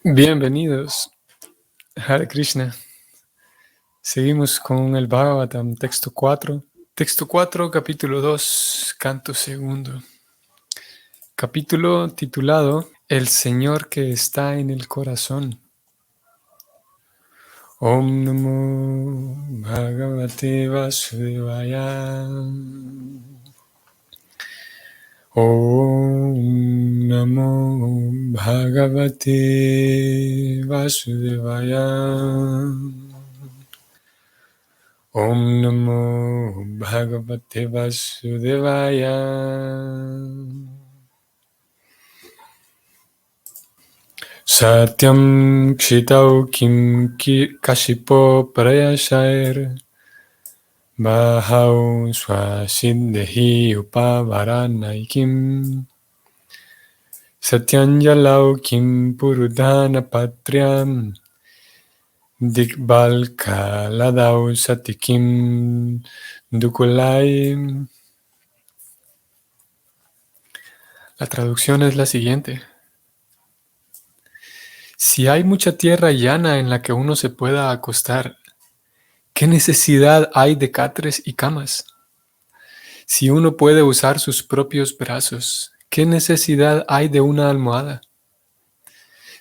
Bienvenidos, Hare Krishna. Seguimos con el Bhagavatam, texto 4. Texto 4, capítulo 2, canto segundo. Capítulo titulado El Señor que está en el corazón. Om Namo Bhagavate Vasudevaya. Om Namo Bhagavate Vasudevaya. Om Namo Bhagavate Vasudevaya. Satyam Kshitau Kim Kashipo Prayashair Bahau Swasiddhi Upavaranayikim Satyanjalau Kim Purudhana Patriam Dikbal Kaladau Satikim Dukulai. La traducción es la siguiente. Si hay mucha tierra llana en la que uno se pueda acostar, ¿qué necesidad hay de catres y camas? Si uno puede usar sus propios brazos, ¿qué necesidad hay de una almohada?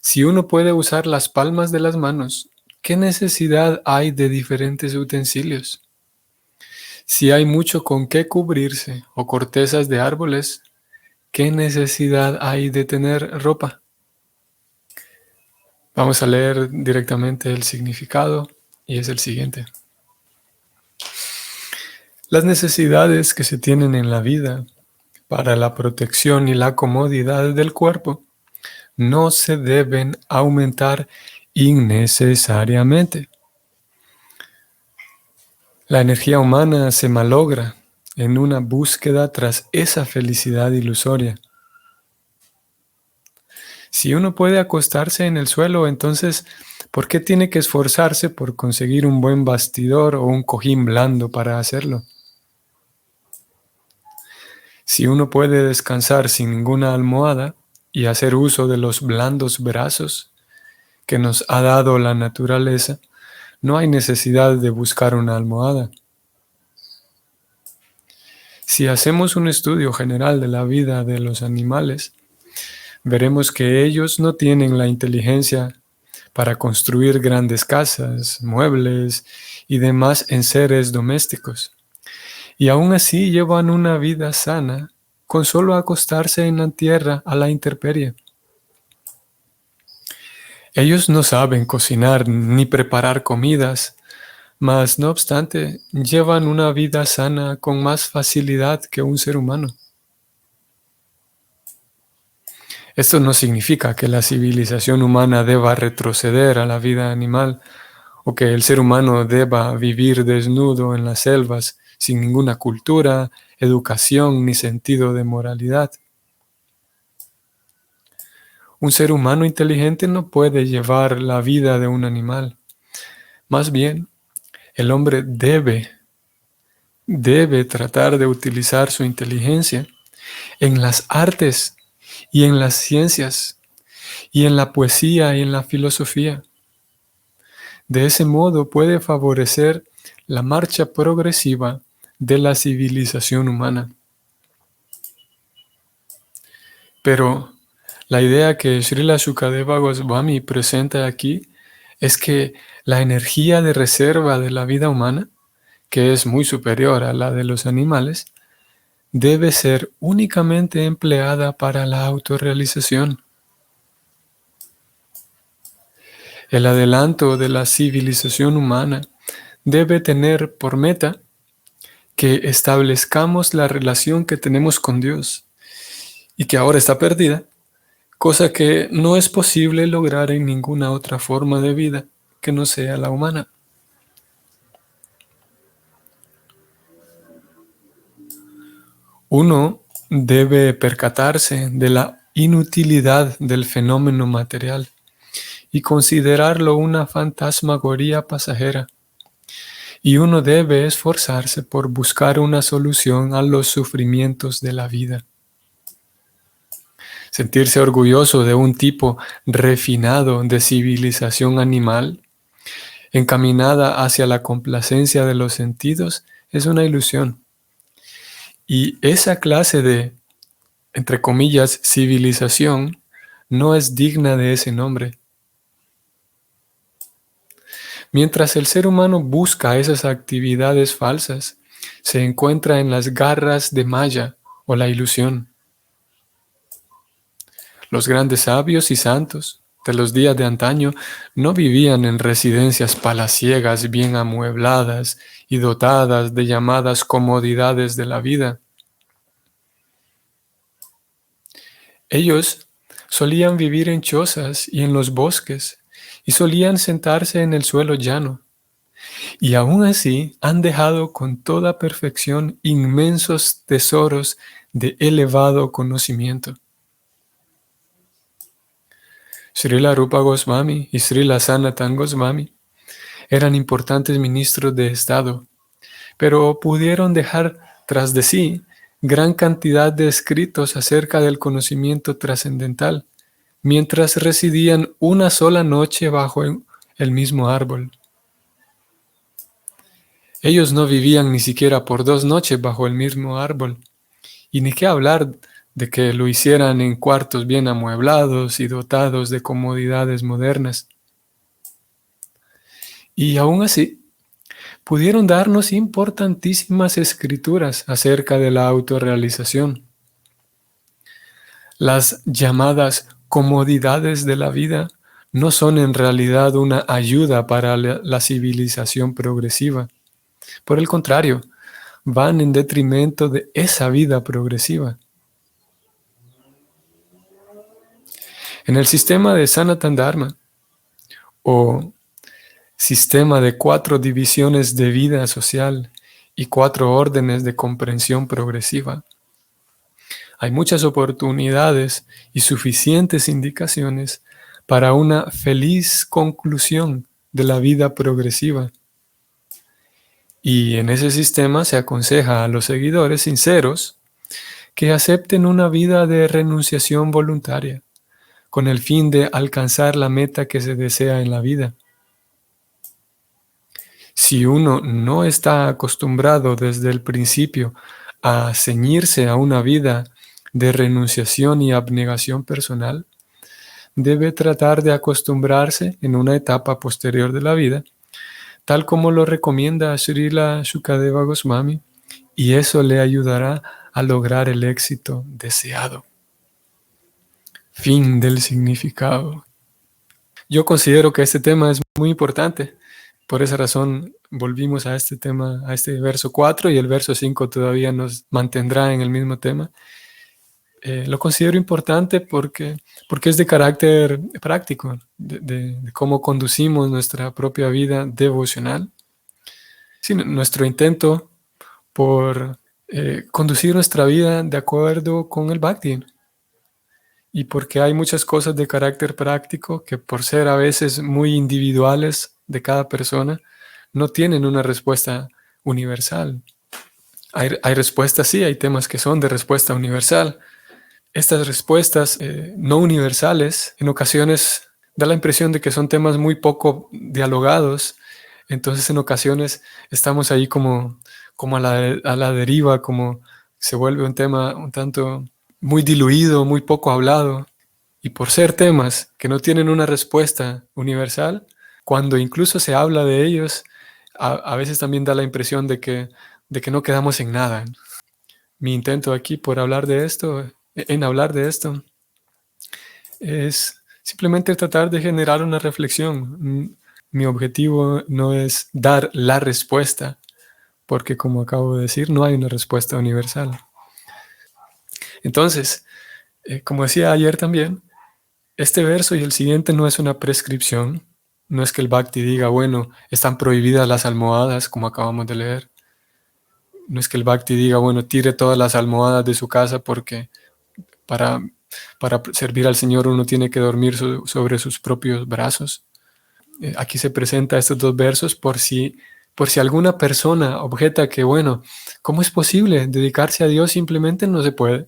Si uno puede usar las palmas de las manos, ¿qué necesidad hay de diferentes utensilios? Si hay mucho con qué cubrirse o cortezas de árboles, ¿qué necesidad hay de tener ropa? Vamos a leer directamente el significado y es el siguiente. Las necesidades que se tienen en la vida para la protección y la comodidad del cuerpo no se deben aumentar innecesariamente. La energía humana se malogra en una búsqueda tras esa felicidad ilusoria. Si uno puede acostarse en el suelo, entonces, ¿por qué tiene que esforzarse por conseguir un buen bastidor o un cojín blando para hacerlo? Si uno puede descansar sin ninguna almohada y hacer uso de los blandos brazos que nos ha dado la naturaleza, no hay necesidad de buscar una almohada. Si hacemos un estudio general de la vida de los animales, veremos que ellos no tienen la inteligencia para construir grandes casas, muebles y demás enseres domésticos. Y aún así llevan una vida sana con solo acostarse en la tierra a la intemperie. Ellos no saben cocinar ni preparar comidas, mas no obstante llevan una vida sana con más facilidad que un ser humano. Esto no significa que la civilización humana deba retroceder a la vida animal o que el ser humano deba vivir desnudo en las selvas sin ninguna cultura, educación ni sentido de moralidad. Un ser humano inteligente no puede llevar la vida de un animal. Más bien, el hombre debe tratar de utilizar su inteligencia en las artes y en las ciencias y en la poesía y en la filosofía. De ese modo puede favorecer la marcha progresiva de la civilización humana. Pero la idea que Srila Shukadeva Goswami presenta aquí es que la energía de reserva de la vida humana, que es muy superior a la de los animales, debe ser únicamente empleada para la autorrealización. El adelanto de la civilización humana debe tener por meta que establezcamos la relación que tenemos con Dios y que ahora está perdida, cosa que no es posible lograr en ninguna otra forma de vida que no sea la humana. Uno debe percatarse de la inutilidad del fenómeno material y considerarlo una fantasmagoría pasajera. Y uno debe esforzarse por buscar una solución a los sufrimientos de la vida. Sentirse orgulloso de un tipo refinado de civilización animal, encaminada hacia la complacencia de los sentidos, es una ilusión. Y esa clase de, entre comillas, civilización no es digna de ese nombre. Mientras el ser humano busca esas actividades falsas, se encuentra en las garras de Maya o la ilusión. Los grandes sabios y santos de los días de antaño no vivían en residencias palaciegas bien amuebladas y dotadas de llamadas comodidades de la vida. Ellos solían vivir en chozas y en los bosques y solían sentarse en el suelo llano. Y aún así han dejado con toda perfección inmensos tesoros de elevado conocimiento. Srila Rupa Goswami y Srila Sanatan Goswami eran importantes ministros de Estado, pero pudieron dejar tras de sí gran cantidad de escritos acerca del conocimiento trascendental, mientras residían una sola noche bajo el mismo árbol. Ellos no vivían ni siquiera por 2 noches bajo el mismo árbol, y ni qué hablar de que lo hicieran en cuartos bien amueblados y dotados de comodidades modernas. Y aún así, pudieron darnos importantísimas escrituras acerca de la autorrealización. Las llamadas comodidades de la vida no son en realidad una ayuda para la civilización progresiva. Por el contrario, van en detrimento de esa vida progresiva. En el sistema de Sanatan Dharma, o sistema de 4 divisiones de vida social y 4 órdenes de comprensión progresiva, hay muchas oportunidades y suficientes indicaciones para una feliz conclusión de la vida progresiva. Y en ese sistema se aconseja a los seguidores sinceros que acepten una vida de renunciación voluntaria, con el fin de alcanzar la meta que se desea en la vida. Si uno no está acostumbrado desde el principio a ceñirse a una vida de renunciación y abnegación personal, debe tratar de acostumbrarse en una etapa posterior de la vida, tal como lo recomienda Srila Shukadeva Goswami, y eso le ayudará a lograr el éxito deseado. Fin del significado. Yo considero que este tema es muy importante. Por esa razón volvimos a este tema, a este verso 4, y el verso 5 todavía nos mantendrá en el mismo tema. Lo considero importante porque es de carácter práctico, de cómo conducimos nuestra propia vida devocional. Sí, nuestro intento por conducir nuestra vida de acuerdo con el Bhakti. Y porque hay muchas cosas de carácter práctico que, por ser a veces muy individuales de cada persona, no tienen una respuesta universal. Hay respuestas, sí, hay temas que son de respuesta universal. Estas respuestas no universales en ocasiones da la impresión de que son temas muy poco dialogados. Entonces en ocasiones estamos ahí como a la deriva, como se vuelve un tema un tanto muy diluido, muy poco hablado. Y por ser temas que no tienen una respuesta universal, cuando incluso se habla de ellos, a veces también da la impresión de que no quedamos en nada. Mi intento aquí en hablar de esto, es simplemente tratar de generar una reflexión. Mi objetivo no es dar la respuesta, porque como acabo de decir, no hay una respuesta universal. Entonces, como decía ayer también, este verso y el siguiente no es una prescripción. No es que el Bhakti diga, bueno, están prohibidas las almohadas, como acabamos de leer. No es que el Bhakti diga, bueno, tire todas las almohadas de su casa porque para servir al Señor uno tiene que dormir sobre sus propios brazos. Aquí se presenta estos 2 versos por si alguna persona objeta que, bueno, ¿cómo es posible dedicarse a Dios? Simplemente no se puede,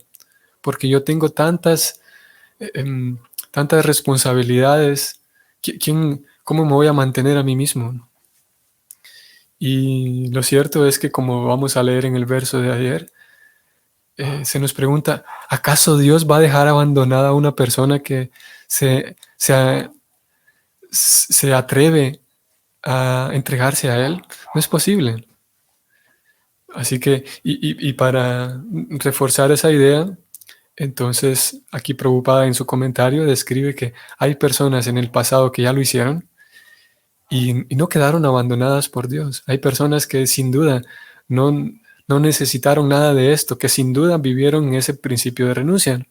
porque yo tengo tantas em, tantas responsabilidades, ¿cómo me voy a mantener a mí mismo? Y lo cierto es que, como vamos a leer en el verso de ayer, se nos pregunta, ¿acaso Dios va a dejar abandonada a una persona que se, se, se atreve a entregarse a Él? No es posible. Así que, y para reforzar esa idea, entonces aquí Prabhupada en su comentario describe que hay personas en el pasado que ya lo hicieron y no quedaron abandonadas por Dios. Hay personas que sin duda no, no necesitaron nada de esto, que sin duda vivieron en ese principio de renuncia.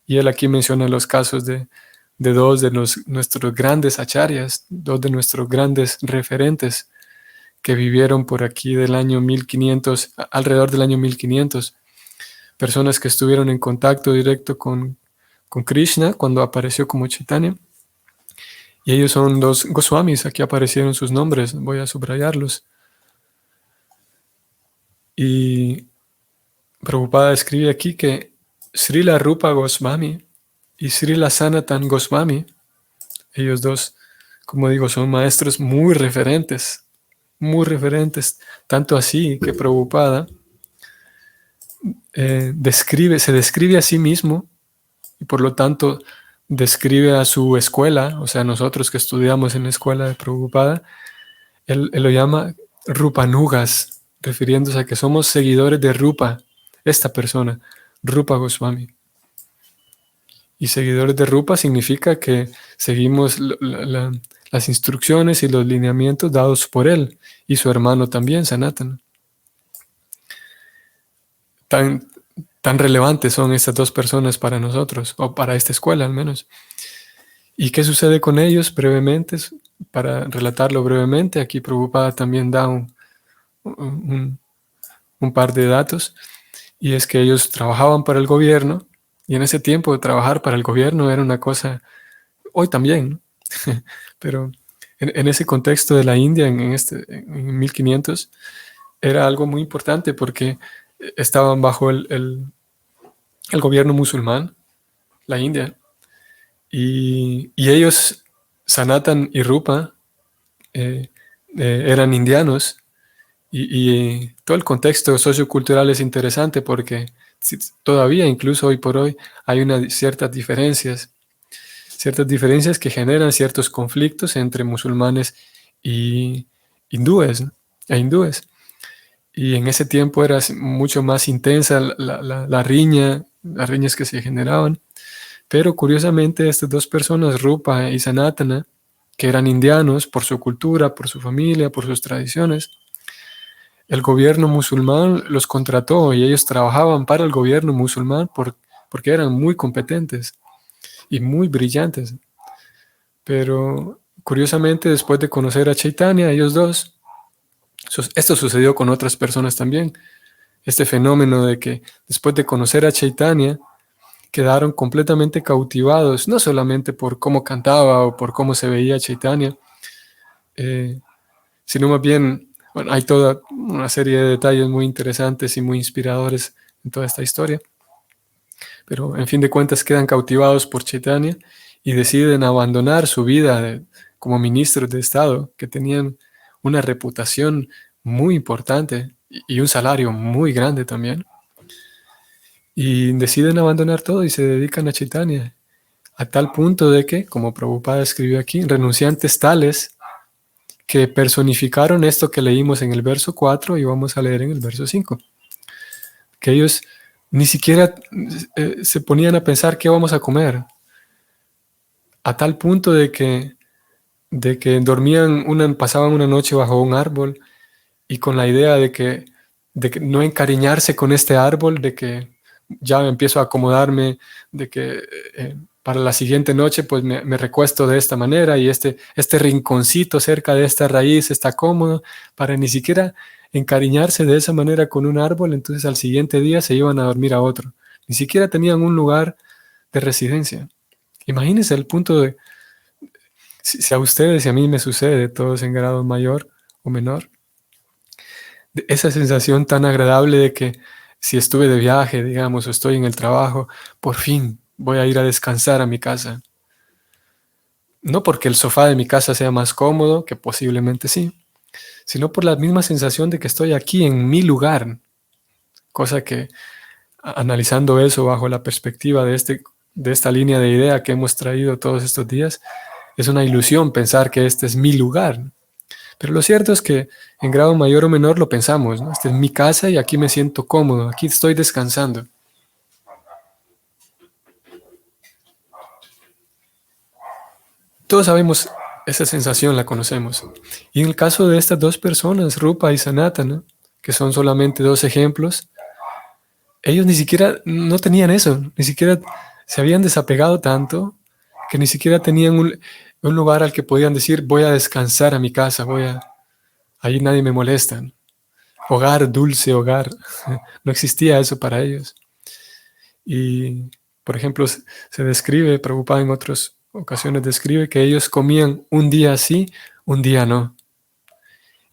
Y él aquí menciona los casos de dos de nuestros grandes acharyas, dos de nuestros grandes referentes que vivieron por aquí del año 1500, alrededor del año 1500, personas que estuvieron en contacto directo con Krishna cuando apareció como Chaitanya. Y ellos son los Goswamis, aquí aparecieron sus nombres, voy a subrayarlos. Y Prabhupada escribe aquí que Srila Rupa Goswami y Srila Sanatan Goswami, ellos dos, como digo, son maestros muy referentes, tanto así que Prabhupada se describe a sí mismo y por lo tanto describe a su escuela, o sea, nosotros que estudiamos en la escuela de Prabhupada, él lo llama Rupanugas, refiriéndose a que somos seguidores de Rupa, esta persona, Rupa Goswami. Y seguidores de Rupa significa que seguimos las instrucciones y los lineamientos dados por él y su hermano también, Sanatana. Tan, tan relevantes son estas dos personas para nosotros, o para esta escuela al menos. ¿Y qué sucede con ellos brevemente? Para relatarlo brevemente, aquí Prabhupada también da un par de datos, y es que ellos trabajaban para el gobierno, y en ese tiempo trabajar para el gobierno era una cosa, hoy también, ¿no? Pero en ese contexto de la India, en 1500, era algo muy importante porque estaban bajo el gobierno musulmán, la India, y ellos, Sanatan y Rupa, eran indianos, y todo el contexto sociocultural es interesante porque todavía, incluso hoy por hoy, hay ciertas diferencias que generan ciertos conflictos entre musulmanes y hindúes, ¿no? E hindúes. Y en ese tiempo era mucho más intensa la riña, las riñas que se generaban. Pero curiosamente estas dos personas, Rupa y Sanatana, que eran indianos por su cultura, por su familia, por sus tradiciones, el gobierno musulmán los contrató y ellos trabajaban para el gobierno musulmán porque eran muy competentes y muy brillantes. Pero curiosamente, después de conocer a Chaitanya, ellos dos, esto sucedió con otras personas también, este fenómeno de que después de conocer a Chaitanya, quedaron completamente cautivados, no solamente por cómo cantaba o por cómo se veía Chaitanya, sino más bien, bueno, hay toda una serie de detalles muy interesantes y muy inspiradores en toda esta historia, pero en fin de cuentas quedan cautivados por Chaitanya y deciden abandonar su vida como ministros de Estado, que tenían una reputación muy importante y un salario muy grande también, y deciden abandonar todo y se dedican a Chaitanya, a tal punto de que, como Prabhupada escribió aquí, renunciantes tales que personificaron esto que leímos en el verso 4 y vamos a leer en el verso 5, que ellos ni siquiera se ponían a pensar qué vamos a comer, a tal punto de que pasaban una noche bajo un árbol y con la idea de que no encariñarse con este árbol, de que ya empiezo a acomodarme, de que para la siguiente noche pues me recuesto de esta manera y este rinconcito cerca de esta raíz está cómodo, para ni siquiera encariñarse de esa manera con un árbol. Entonces al siguiente día se iban a dormir a otro. Ni siquiera tenían un lugar de residencia. Imagínense el punto de, si a ustedes y a mí me sucede, todos en grado mayor o menor, esa sensación tan agradable de que si estuve de viaje, digamos, o estoy en el trabajo, por fin voy a ir a descansar a mi casa. No porque el sofá de mi casa sea más cómodo, que posiblemente sí, sino por la misma sensación de que estoy aquí en mi lugar, cosa que analizando eso bajo la perspectiva de esta línea de idea que hemos traído todos estos días, es una ilusión pensar que este es mi lugar. Pero lo cierto es que en grado mayor o menor lo pensamos, ¿no? Esta es mi casa y aquí me siento cómodo, aquí estoy descansando. Todos sabemos esa sensación, la conocemos. Y en el caso de estas dos personas, Rupa y Sanatana, que son solamente dos ejemplos, ellos ni siquiera no tenían eso, ni siquiera se habían desapegado tanto que ni siquiera tenían un lugar al que podían decir voy a descansar a mi casa, ahí nadie me molesta. Hogar, dulce hogar, no existía eso para ellos. Y, por ejemplo, se describe, Prabhupada en otras ocasiones describe que ellos comían un día sí, un día no.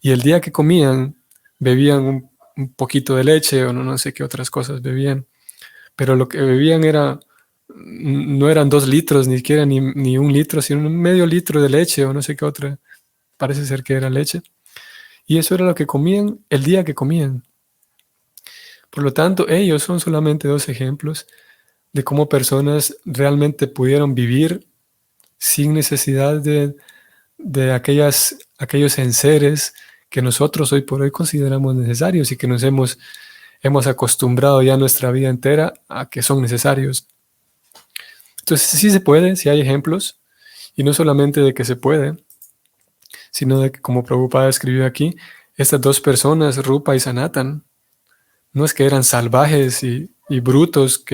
Y el día que comían, bebían un poquito de leche o no sé qué otras cosas bebían. Pero lo que bebían no eran 2 litros, ni siquiera ni 1 litro, sino un medio litro de leche o no sé qué otra. Parece ser que era leche. Y eso era lo que comían el día que comían. Por lo tanto, ellos son solamente dos ejemplos de cómo personas realmente pudieron vivir sin necesidad de aquellos enseres que nosotros hoy por hoy consideramos necesarios y que nos hemos acostumbrado ya nuestra vida entera a que son necesarios. Entonces sí se puede, sí hay ejemplos, y no solamente de que se puede, sino de que, como Prabhupada escribió aquí, estas dos personas, Rupa y Sanatan, no es que eran salvajes y brutos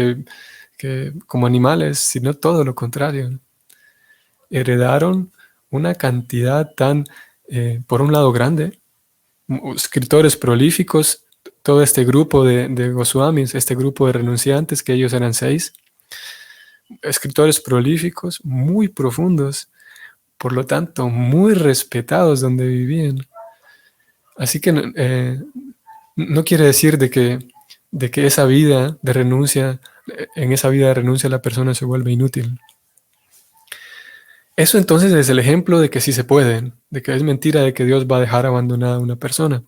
como animales, sino todo lo contrario. Heredaron una cantidad tan, por un lado, grande, escritores prolíficos, todo este grupo de Goswamis, este grupo de renunciantes, que ellos eran 6, escritores prolíficos, muy profundos, por lo tanto, muy respetados donde vivían. Así que no quiere decir de que esa vida de renuncia, en esa vida de renuncia la persona se vuelve inútil. Eso entonces es el ejemplo de que sí se puede, de que es mentira de que Dios va a dejar abandonada a una persona.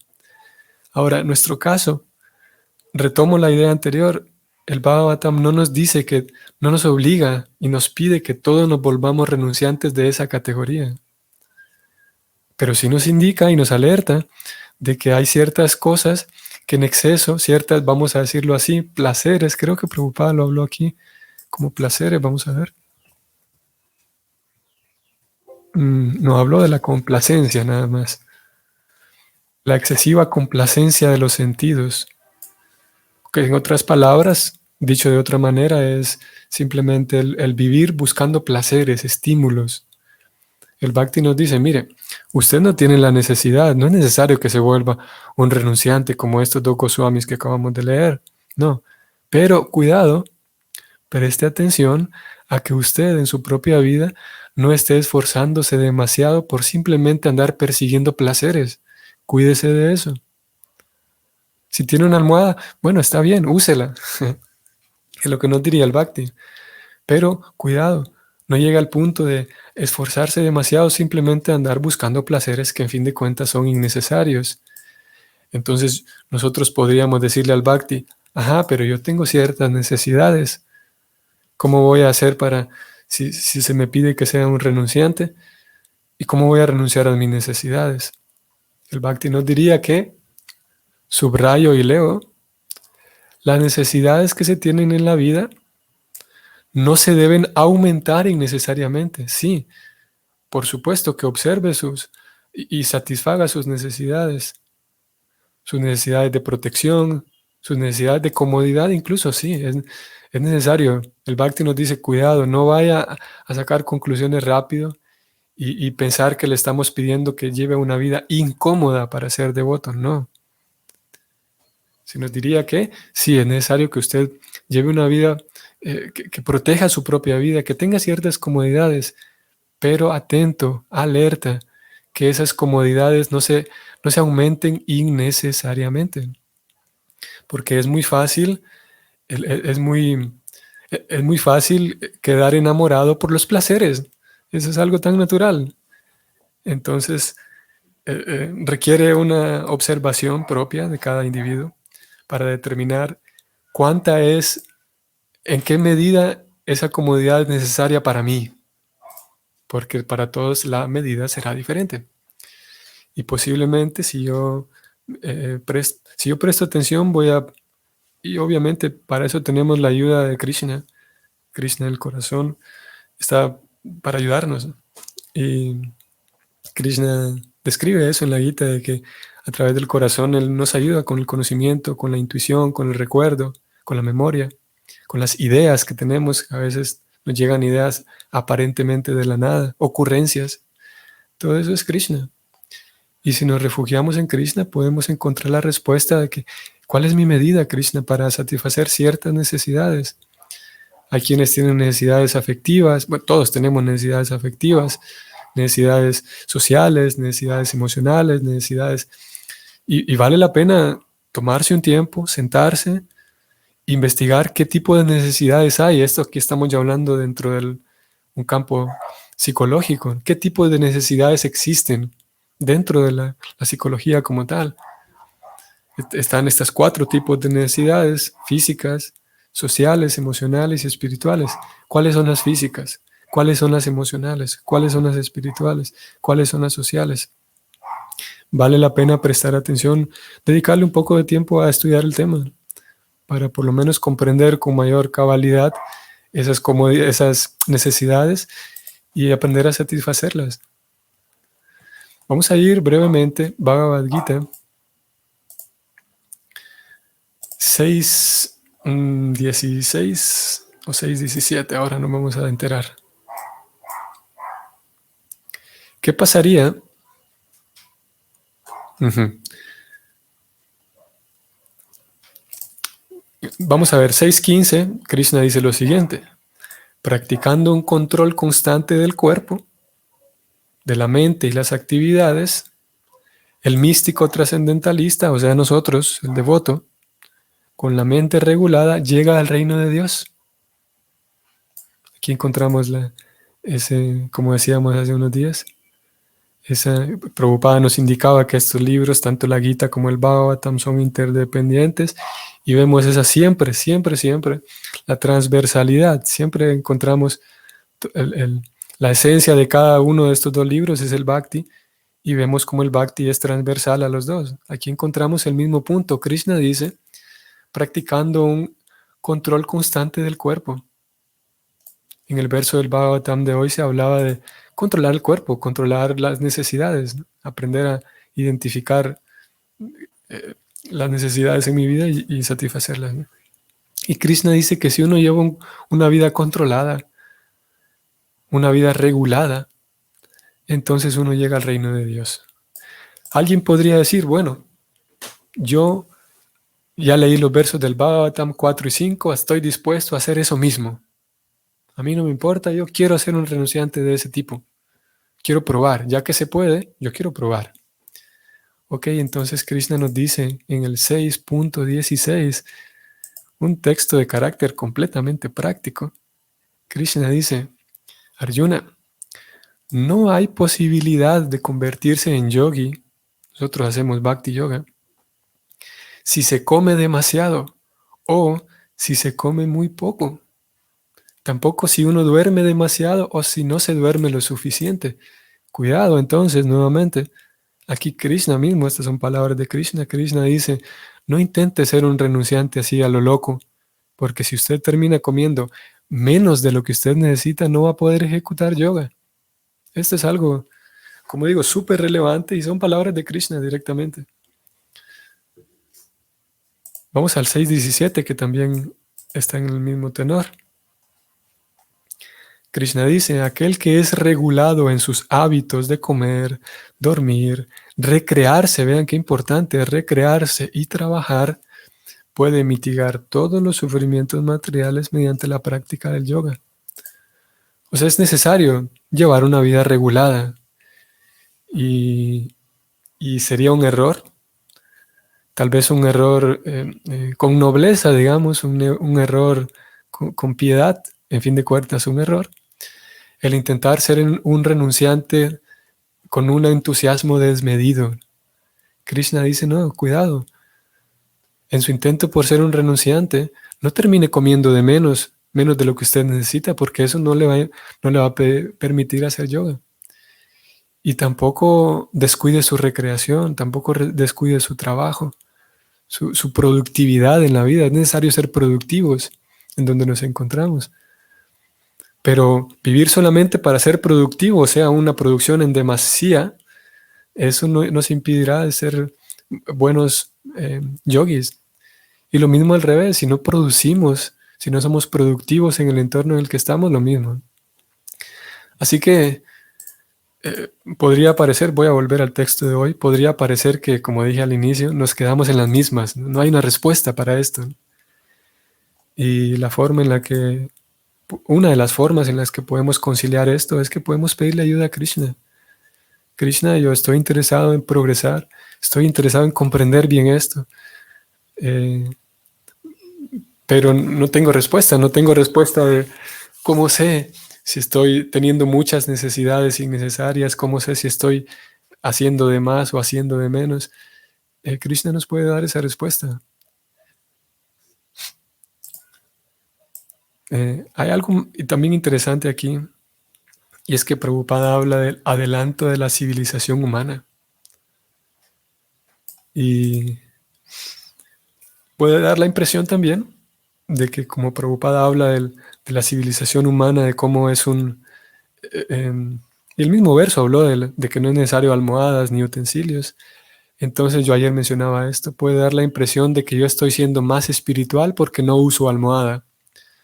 Ahora, en nuestro caso, retomo la idea anterior, el Bhagavatam no nos dice que, no nos obliga y nos pide que todos nos volvamos renunciantes de esa categoría, pero sí nos indica y nos alerta de que hay ciertas cosas que en exceso, ciertas, vamos a decirlo así, placeres, creo que Prabhupada lo habló aquí, como placeres, vamos a ver. No habló de la complacencia nada más, la excesiva complacencia de los sentidos, que en otras palabras, dicho de otra manera, es simplemente el vivir buscando placeres, estímulos. El Bhakti nos dice, mire, usted no tiene la necesidad, no es necesario que se vuelva un renunciante como estos dos Goswamis que acabamos de leer, no, pero cuidado, preste atención a que usted en su propia vida no esté esforzándose demasiado por simplemente andar persiguiendo placeres. Cuídese de eso. Si tiene una almohada, bueno, está bien, úsela. Es lo que nos diría el Bhakti. Pero cuidado, no llega al punto de esforzarse demasiado simplemente andar buscando placeres que en fin de cuentas son innecesarios. Entonces nosotros podríamos decirle al Bhakti, ajá, pero yo tengo ciertas necesidades. ¿Cómo voy a hacer si se me pide que sea un renunciante? ¿Y cómo voy a renunciar a mis necesidades? El Bhakti nos diría que, subrayo y leo, las necesidades que se tienen en la vida no se deben aumentar innecesariamente. Sí, por supuesto que observe y satisfaga sus necesidades de protección, sus necesidades de comodidad, incluso sí, es necesario. El Bhakti nos dice, cuidado, no vaya a sacar conclusiones rápido y pensar que le estamos pidiendo que lleve una vida incómoda para ser devoto, no. Se nos diría que sí, es necesario que usted lleve una vida que proteja su propia vida, que tenga ciertas comodidades, pero atento, alerta, que esas comodidades no se aumenten innecesariamente, porque es muy fácil, es muy Es muy fácil quedar enamorado por los placeres. Eso es algo tan natural. Entonces, requiere una observación propia de cada individuo para determinar cuánta es, en qué medida esa comodidad es necesaria para mí, porque para todos la medida será diferente. Y posiblemente si yo presto atención, y obviamente para eso tenemos la ayuda de Krishna. Krishna, el corazón, está para ayudarnos. Y Krishna describe eso en la Gita, de que a través del corazón Él nos ayuda con el conocimiento, con la intuición, con el recuerdo, con la memoria, con las ideas que tenemos. A veces nos llegan ideas aparentemente de la nada, ocurrencias. Todo eso es Krishna. Y si nos refugiamos en Krishna, podemos encontrar la respuesta de que, ¿cuál es mi medida, Krishna, para satisfacer ciertas necesidades? Hay quienes tienen necesidades afectivas, bueno, todos tenemos necesidades afectivas, necesidades sociales, necesidades emocionales, necesidades... Y vale la pena tomarse un tiempo, sentarse, investigar qué tipo de necesidades hay. Esto aquí estamos ya hablando dentro de un campo psicológico. ¿Qué tipo de necesidades existen dentro de la psicología como tal? Están estos 4 tipos de necesidades: físicas, sociales, emocionales y espirituales. ¿Cuáles son las físicas? ¿Cuáles son las emocionales? ¿Cuáles son las espirituales? ¿Cuáles son las sociales? Vale la pena prestar atención, dedicarle un poco de tiempo a estudiar el tema para por lo menos comprender con mayor cabalidad esas necesidades y aprender a satisfacerlas. Vamos a ir brevemente, Bhagavad Gita 6:16 o 6:17, ahora no vamos a enterar. ¿Qué pasaría? Vamos a ver, 6:15, Krishna dice lo siguiente: practicando un control constante del cuerpo, de la mente y las actividades, el místico trascendentalista, o sea, nosotros, el devoto, con la mente regulada, llega al reino de Dios. Aquí encontramos como decíamos hace unos días, Prabhupada nos indicaba que estos libros, tanto la Gita como el Bhagavatam, son interdependientes, y vemos esa siempre, la transversalidad. Siempre encontramos la esencia de cada uno de estos 2 libros es el Bhakti, y vemos como el Bhakti es transversal a los dos. Aquí encontramos el mismo punto. Krishna dice, practicando un control constante del cuerpo. En el verso del Bhagavatam de hoy se hablaba de controlar el cuerpo, controlar las necesidades, ¿no? Aprender a identificar las necesidades en mi vida y satisfacerlas, ¿no? Y Krishna dice que si uno lleva una vida controlada, una vida regulada, entonces uno llega al reino de Dios. Alguien podría decir, bueno, yo ya leí los versos del Bhagavatam 4 y 5, estoy dispuesto a hacer eso mismo. A mí no me importa, yo quiero ser un renunciante de ese tipo. Quiero probar, ya que se puede, yo quiero probar. Ok, entonces Krishna nos dice en el 6:16, un texto de carácter completamente práctico. Krishna dice, Arjuna, no hay posibilidad de convertirse en yogi, nosotros hacemos bhakti yoga, si se come demasiado o si se come muy poco. Tampoco si uno duerme demasiado o si no se duerme lo suficiente. Cuidado entonces, nuevamente. Aquí Krishna mismo, estas son palabras de Krishna. Krishna dice, no intente ser un renunciante así a lo loco, porque si usted termina comiendo menos de lo que usted necesita, no va a poder ejecutar yoga. Esto es algo, como digo, súper relevante y son palabras de Krishna directamente. Vamos al 6:17, que también está en el mismo tenor. Krishna dice, aquel que es regulado en sus hábitos de comer, dormir, recrearse, vean qué importante, recrearse y trabajar, puede mitigar todos los sufrimientos materiales mediante la práctica del yoga. O sea, es necesario llevar una vida regulada y sería un error, tal vez un error con nobleza, digamos, un error con piedad, en fin de cuentas un error. El intentar ser un renunciante con un entusiasmo desmedido. Krishna dice, no, cuidado. En su intento por ser un renunciante, no termine comiendo de menos de lo que usted necesita, porque eso no le va a permitir hacer yoga. Y tampoco descuide su recreación, tampoco descuide su trabajo, su productividad en la vida. Es necesario ser productivos en donde nos encontramos. Pero vivir solamente para ser productivo, o sea, una producción en demasía, eso no nos impedirá de ser buenos yogis. Y lo mismo al revés, si no producimos, si no somos productivos en el entorno en el que estamos, lo mismo. Así que podría parecer, voy a volver al texto de hoy, podría parecer que, como dije al inicio, nos quedamos en las mismas. No hay una respuesta para esto. Y la forma en la que, una de las formas en las que podemos conciliar esto es que podemos pedirle ayuda a Krishna. Krishna, yo estoy interesado en progresar, estoy interesado en comprender bien esto, pero no tengo respuesta de cómo sé si estoy teniendo muchas necesidades innecesarias, cómo sé si estoy haciendo de más o haciendo de menos. Krishna nos puede dar esa respuesta. Hay algo también interesante aquí, y es que Prabhupada habla del adelanto de la civilización humana. Y puede dar la impresión también de que, como Prabhupada habla de la civilización humana, de cómo es y el mismo verso habló de que no es necesario almohadas ni utensilios. Entonces yo ayer mencionaba esto, puede dar la impresión de que yo estoy siendo más espiritual porque no uso almohada,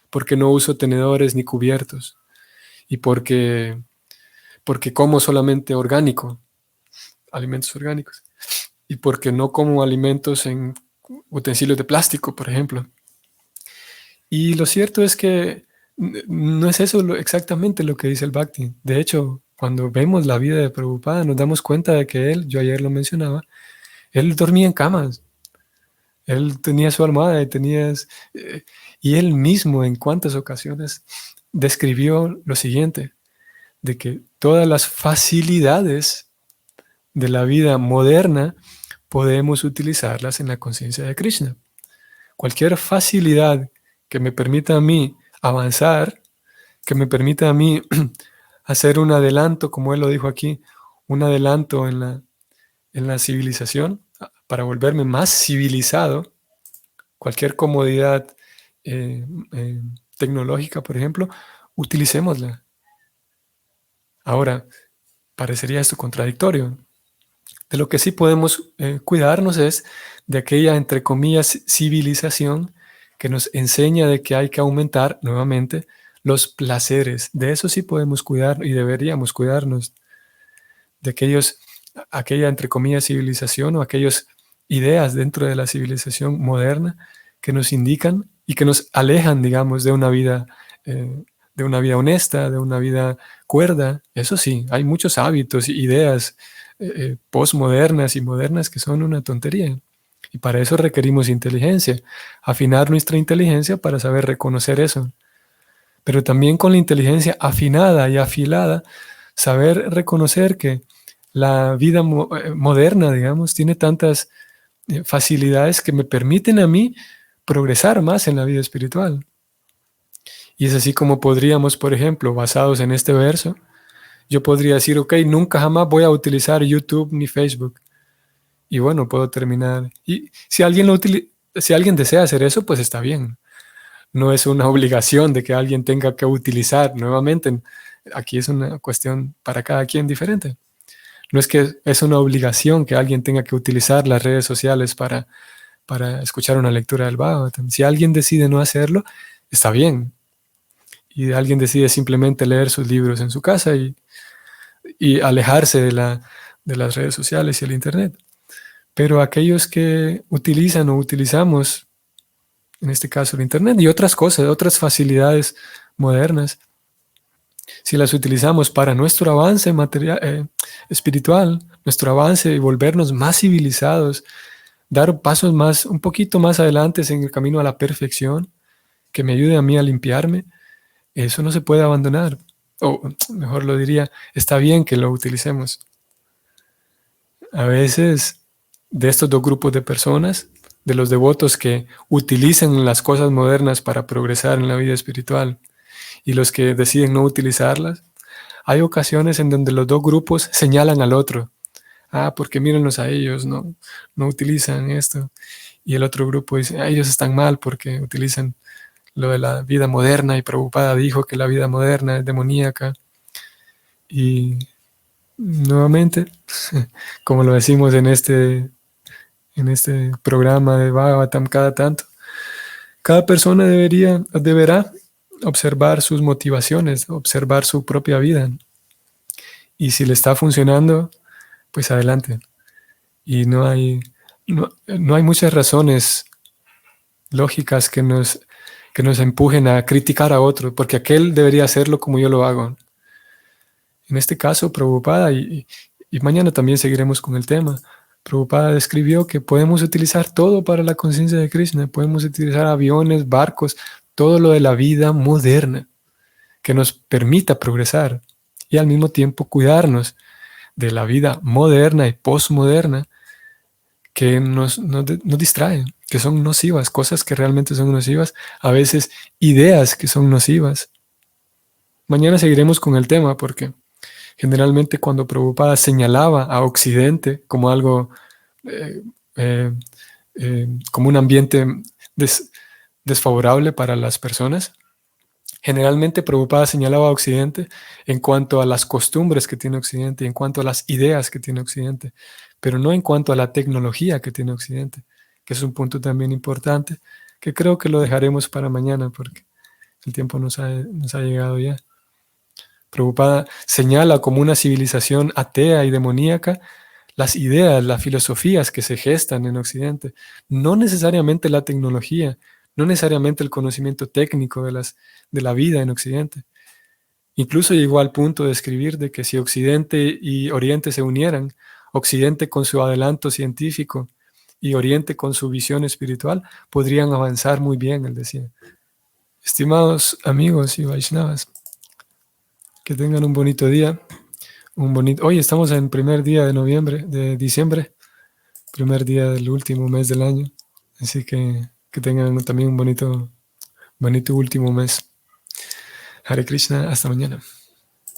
porque no uso tenedores ni cubiertos, y porque como solamente orgánico, alimentos orgánicos, y porque no como alimentos en utensilios de plástico, por ejemplo. Y lo cierto es que no es eso exactamente lo que dice el Bhakti. De hecho, cuando vemos la vida de Prabhupada, nos damos cuenta de que él, yo ayer lo mencionaba, él dormía en camas. Él tenía su almohada y él mismo en cuántas ocasiones describió lo siguiente, de que todas las facilidades de la vida moderna podemos utilizarlas en la conciencia de Krishna. Cualquier facilidad que me permita a mí avanzar, que me permita a mí hacer un adelanto, como él lo dijo aquí, un adelanto en la civilización, para volverme más civilizado, cualquier comodidad tecnológica, por ejemplo, utilicémosla. Ahora, parecería esto contradictorio. De lo que sí podemos cuidarnos es de aquella, entre comillas, civilización que nos enseña de que hay que aumentar nuevamente los placeres. De eso sí podemos cuidar y deberíamos cuidarnos. De aquella, entre comillas, civilización o aquellas ideas dentro de la civilización moderna que nos indican y que nos alejan, digamos, de una vida honesta, de una vida cuerda. Eso sí, hay muchos hábitos e ideas postmodernas y modernas que son una tontería. Y para eso requerimos inteligencia, afinar nuestra inteligencia para saber reconocer eso. Pero también con la inteligencia afinada y afilada, saber reconocer que la vida moderna, digamos, tiene tantas facilidades que me permiten a mí progresar más en la vida espiritual. Y es así como podríamos, por ejemplo, basados en este verso, yo podría decir, ok, nunca jamás voy a utilizar YouTube ni Facebook. Y bueno, puedo terminar. Y si alguien desea hacer eso, pues está bien. No es una obligación de que alguien tenga que utilizar nuevamente. Aquí es una cuestión para cada quien diferente. No es que es una obligación que alguien tenga que utilizar las redes sociales para escuchar una lectura del Bhagavatam. Si alguien decide no hacerlo, está bien. Y alguien decide simplemente leer sus libros en su casa y alejarse de las redes sociales y el Internet. Pero aquellos que utilizan o utilizamos, en este caso el Internet y otras cosas, otras facilidades modernas, si las utilizamos para nuestro avance espiritual, nuestro avance y volvernos más civilizados, dar pasos un poquito más adelante en el camino a la perfección, que me ayude a mí a limpiarme, eso no se puede abandonar. O mejor lo diría, está bien que lo utilicemos. A veces, de estos dos grupos de personas, de los devotos que utilizan las cosas modernas para progresar en la vida espiritual y los que deciden no utilizarlas, hay ocasiones en donde los dos grupos señalan al otro. Ah, porque mírenlos a ellos, no utilizan esto. Y el otro grupo dice, ah, ellos están mal porque utilizan lo de la vida moderna y Prabhupada dijo que la vida moderna es demoníaca. Y nuevamente, como lo decimos en este programa de Bhagavatam cada tanto, cada persona deberá observar sus motivaciones, observar su propia vida. Y si le está funcionando, pues adelante. Y no hay muchas razones lógicas que nos empujen a criticar a otro, porque aquel debería hacerlo como yo lo hago. En este caso, Prabhupada, y mañana también seguiremos con el tema, Prabhupada describió que podemos utilizar todo para la conciencia de Krishna, podemos utilizar aviones, barcos, todo lo de la vida moderna que nos permita progresar y al mismo tiempo cuidarnos de la vida moderna y postmoderna que nos distraen, que son nocivas, cosas que realmente son nocivas, a veces ideas que son nocivas. Mañana seguiremos con el tema porque generalmente cuando Prabhupada señalaba a Occidente como algo, eh, eh, como un ambiente desfavorable para las personas, generalmente Prabhupada señalaba a Occidente en cuanto a las costumbres que tiene Occidente, en cuanto a las ideas que tiene Occidente, pero no en cuanto a la tecnología que tiene Occidente, que es un punto también importante, que creo que lo dejaremos para mañana porque el tiempo nos ha llegado ya. Prabhupada señala como una civilización atea y demoníaca las ideas, las filosofías que se gestan en Occidente, no necesariamente la tecnología, no necesariamente el conocimiento técnico de la vida en Occidente. Incluso llegó al punto de escribir de que si Occidente y Oriente se unieran, Occidente con su adelanto científico y Oriente con su visión espiritual, podrían avanzar muy bien, él decía. Estimados amigos y Vaishnavas, que tengan un bonito día. Hoy estamos en primer día de diciembre, primer día del último mes del año. Así que tengan también un bonito último mes. Hare Krishna, hasta mañana.